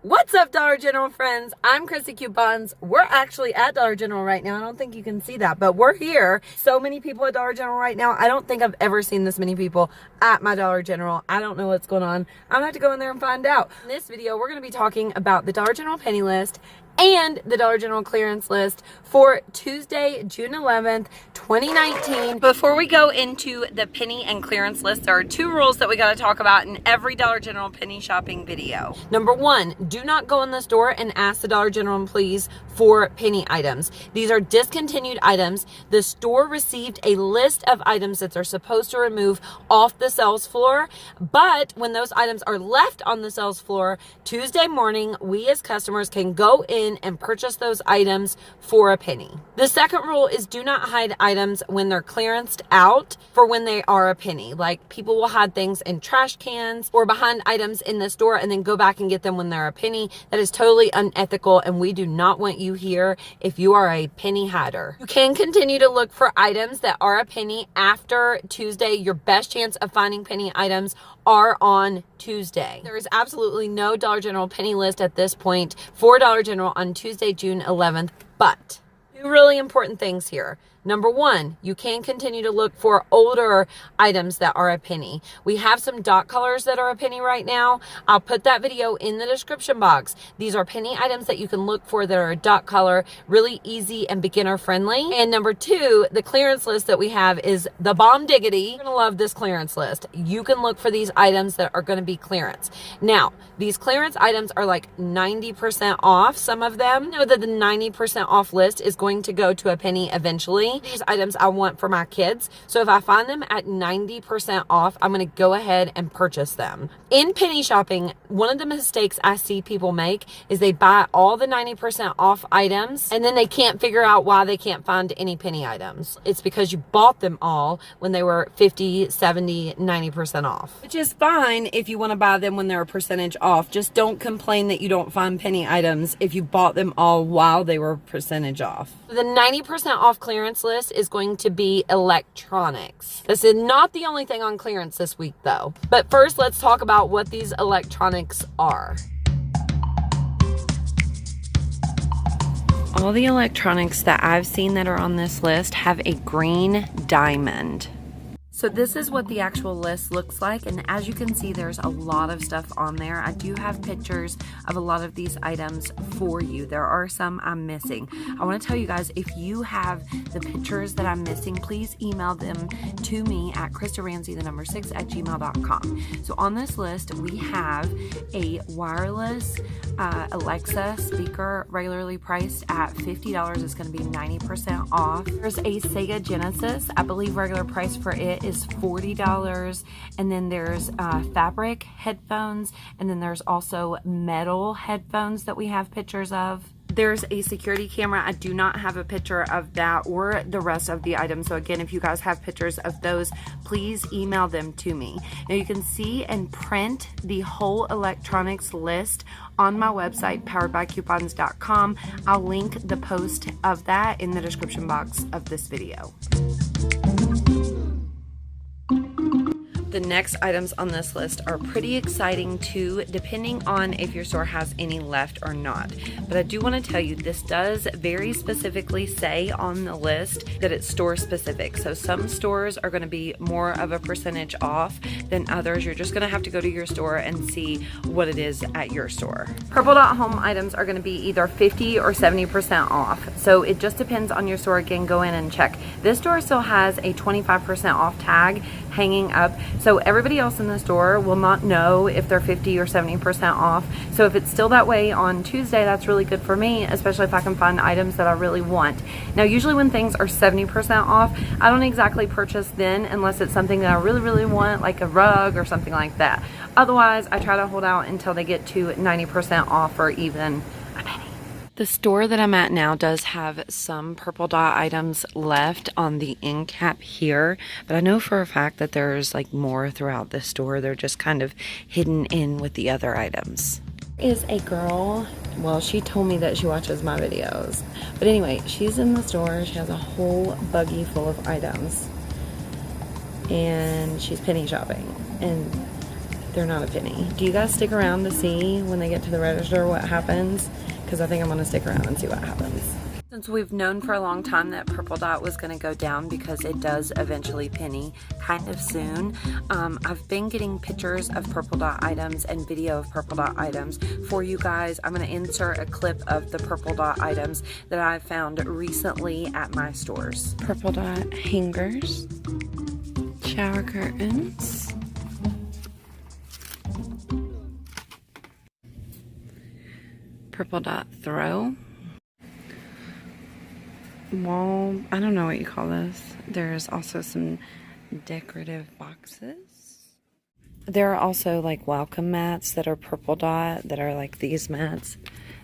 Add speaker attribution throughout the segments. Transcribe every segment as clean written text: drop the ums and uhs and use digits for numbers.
Speaker 1: What's up, Dollar General friends? I'm Christa Coupons. We're actually at Dollar General right now. I don't think you can see that, but we're here. So many people at Dollar General right now. I don't think I've ever seen this many people at my Dollar General. I don't know what's going on. I'm gonna have to go in there and find out. In this video, we're gonna be talking about the Dollar General penny list and the Dollar General clearance list for Tuesday, June 11th, 2019. Before we go into the penny and clearance list, there are two rules that we got to talk about in every Dollar General penny shopping video. Number one, do not go in the store and ask the Dollar General employees for penny items. These are discontinued items. The store received a list of items that they're supposed to remove off the sales floor, but when those items are left on the sales floor, Tuesday morning, we as customers can go in and purchase those items for a penny. The second rule is do not hide items when they're clearanced out for when they are a penny. Like people will hide things in trash cans or behind items in the store and then go back and get them when they're a penny. That is totally unethical, and we do not want you here if you are a penny hider. You can continue to look for items that are a penny after Tuesday. Your best chance of finding penny items are on Tuesday. There is absolutely no Dollar General penny list at this point for Dollar General on Tuesday, June 11th, but two really important things here. Number one, you can continue to look for older items that are a penny. We have some dot colors that are a penny right now. I'll put that video in the description box. These are penny items that you can look for that are a dot color, really easy and beginner friendly. And number two, the clearance list that we have is the bomb diggity. You're gonna love this clearance list. You can look for these items that are gonna be clearance. Now, these clearance items are like 90% off, some of them. Know that the 90% off list is going to go to a penny eventually. These items I want for my kids. So if I find them at 90% off, I'm going to go ahead and purchase them. In penny shopping, one of the mistakes I see people make is they buy all the 90% off items and then they can't figure out why they can't find any penny items. It's because you bought them all when they were 50, 70, 90% off, which is fine if you want to buy them when they're a percentage off. Just don't complain that you don't find penny items if you bought them all while they were percentage off. The 90% off clearance list is going to be electronics. This is not the only thing on clearance this week though. But first, let's talk about what these electronics are. All the electronics that I've seen that are on this list have a green diamond. So this is what the actual list looks like, and as you can see, there's a lot of stuff on there. I do have pictures of a lot of these items for you. There are some I'm missing. I want to tell you guys, if you have the pictures that I'm missing, please email them to me at ChristaRamsey6@gmail.com. So on this list, we have a wireless Alexa speaker regularly priced at $50. It's going to be 90% off. There's a Sega Genesis. I believe regular price for it is $40, and then there's fabric headphones, and then there's also metal headphones that we have pictures of. There's a security camera. I do not have a picture of that or the rest of the items. So again, if you guys have pictures of those, please email them to me. Now you can see and print the whole electronics list on my website, poweredbycoupons.com. I'll link the post of that in the description box of this video. The next items on this list are pretty exciting too, depending on if your store has any left or not. But I do want to tell you, this does very specifically say on the list that it's store specific. So some stores are going to be more of a percentage off than others. You're just going to have to go to your store and see what it is at your store. Purple Dot Home items are going to be either 50 or 70% off. So it just depends on your store. Again, go in and check. This store still has a 25% off tag hanging up. So everybody else in the store will not know if they're 50 or 70% off. So if it's still that way on Tuesday, that's really good for me, especially if I can find items that I really want. Now, usually when things are 70% off, I don't exactly purchase then unless it's something that I really, really want, like a rug or something like that. Otherwise, I try to hold out until they get to 90% off or even a penny. The store that I'm at now does have some Purple Dot items left on the end cap here, but I know for a fact that there's like more throughout the store. They're just kind of hidden in with the other items. Is a girl, well, she told me that she watches my videos, but anyway, she's in the store. She has a whole buggy full of items and she's penny shopping, and they're not a penny. Do you guys stick around to see when they get to the register what happens? Because I think I'm gonna stick around and see what happens. Since we've known for a long time that Purple Dot was gonna go down because it does eventually penny kind of soon, I've been getting pictures of Purple Dot items and video of Purple Dot items for you guys. I'm gonna insert a clip of the Purple Dot items that I found recently at my stores. Purple Dot hangers, shower curtains, Purple Dot throw, wall, I don't know what you call this. There's also some decorative boxes. There are also like welcome mats that are Purple Dot that are like these mats,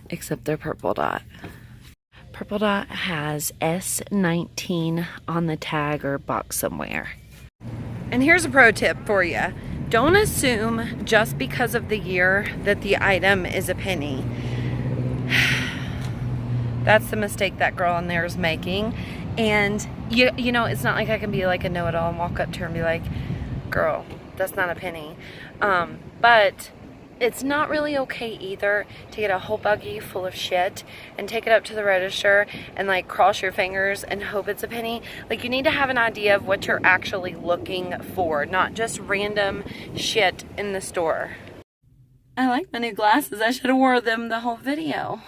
Speaker 1: except they're Purple Dot. Purple Dot has S19 on the tag or box somewhere. And here's a pro tip for you. Don't assume just because of the year that the item is a penny. That's the mistake that girl in there is making. And you know, it's not like I can be like a know-it-all and walk up to her and be like, girl, that's not a penny. But it's not really okay either to get a whole buggy full of shit and take it up to the register and like cross your fingers and hope it's a penny. Like, you need to have an idea of what you're actually looking for, not just random shit in the store. I like my new glasses. I should have wore them the whole video.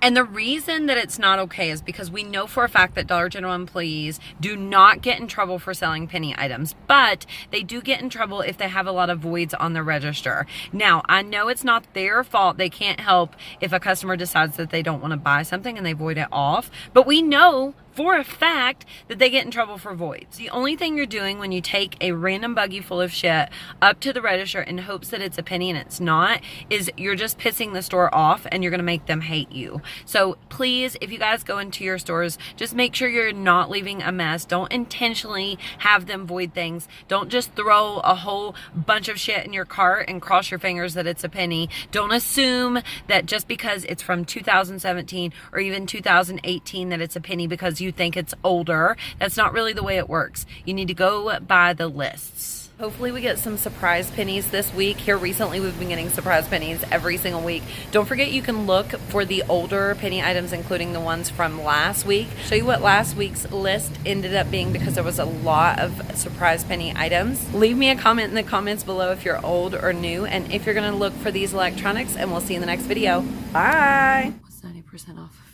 Speaker 1: And the reason that it's not okay is because we know for a fact that Dollar General employees do not get in trouble for selling penny items, but they do get in trouble if they have a lot of voids on the register. Now, I know it's not their fault. They can't help if a customer decides that they don't want to buy something and they void it off, but we know for a fact that they get in trouble for voids. The only thing you're doing when you take a random buggy full of shit up to the register in hopes that it's a penny and it's not, is you're just pissing the store off and you're gonna make them hate you. So please, if you guys go into your stores, just make sure you're not leaving a mess. Don't intentionally have them void things. Don't just throw a whole bunch of shit in your cart and cross your fingers that it's a penny. Don't assume that just because it's from 2017 or even 2018 that it's a penny because you think it's older. That's not really the way it works. You need to go by the lists. Hopefully we get some surprise pennies this week. Here recently we've been getting surprise pennies every single week. Don't forget you can look for the older penny items, including the ones from last week. Show you what last week's list ended up being because there was a lot of surprise penny items. Leave me a comment in the comments below if you're old or new and if you're gonna look for these electronics, and we'll see you in the next video. Bye! What's 90% off?